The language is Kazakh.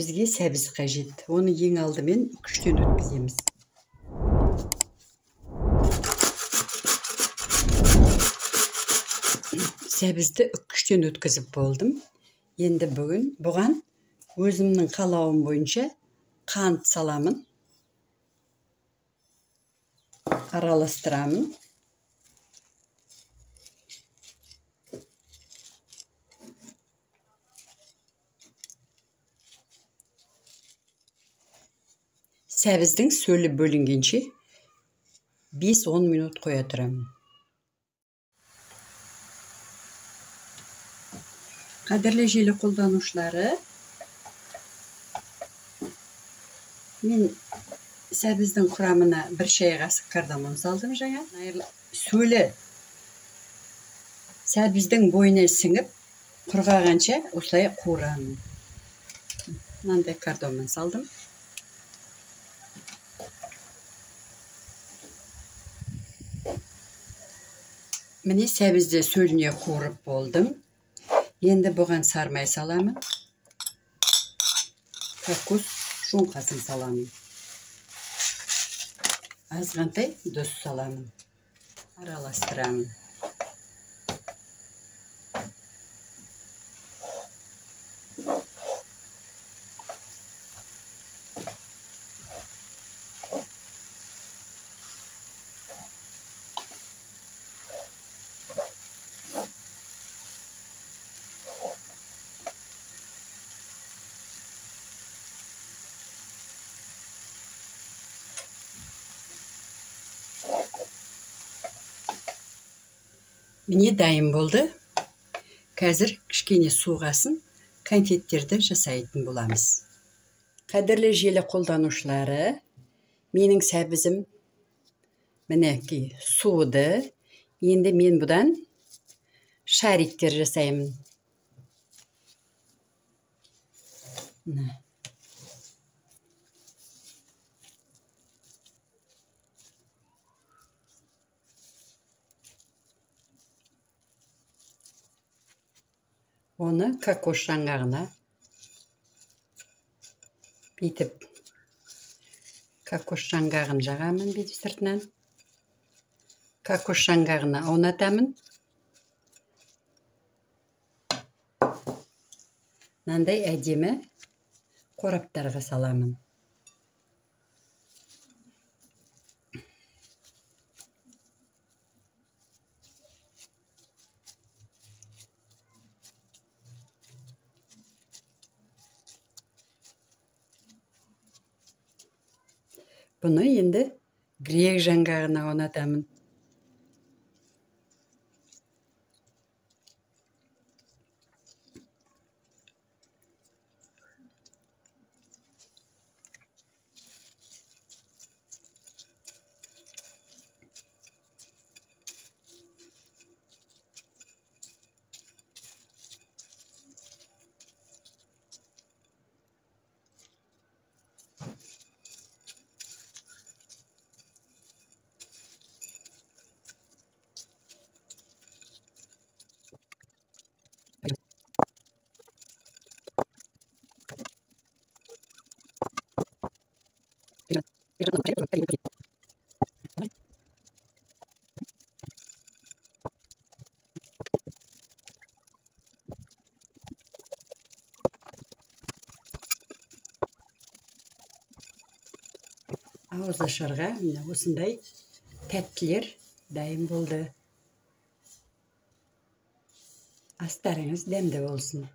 бізге сәбіз қажет. Оны ең алдымен күштен өткіземіз. Сәбізді күштен өткізіп болдым. Енді бұған өзімнің қалауым бойынша қант саламын. Араластырамын. Сәбіздің сөлі бөлінгенше 5-10 минут қоя тұрамын. Қадірлі желі қолданушылары, мен сәбіздің құрамына 1 шай қасық кардамон салдым жаңа. Сөлі сәбіздің бойына сіңіп, құрғағанша осылай қуырамын. Мынандай кардамон салдым. Міне сәбізді сөліне қуырып болдым. Енді бұған сармай саламын. Кокос жоңқасын саламын. Азғантай тұз саламын. Араластырамын. Міне дайын болды. Қазір кішкене суғасын конфеттерді жасайтын боламыз. Қадірлі желі қолданушылары, менің сәбізім мінеки суыды. Енді мен бұдан шариктер жасаймын. Оны кокос жаңғағына бүйтіп кокос жаңғағын жағамын бүйтіп сыртынан. Кокос жаңғағына орнатамын. Мынандай әдемі қораптарға саламын. Бұны енді грек жаңғағына орнатамын. Ауызашарға осындай тәттілер дайын болды. Астарыңыз дәмді болсын.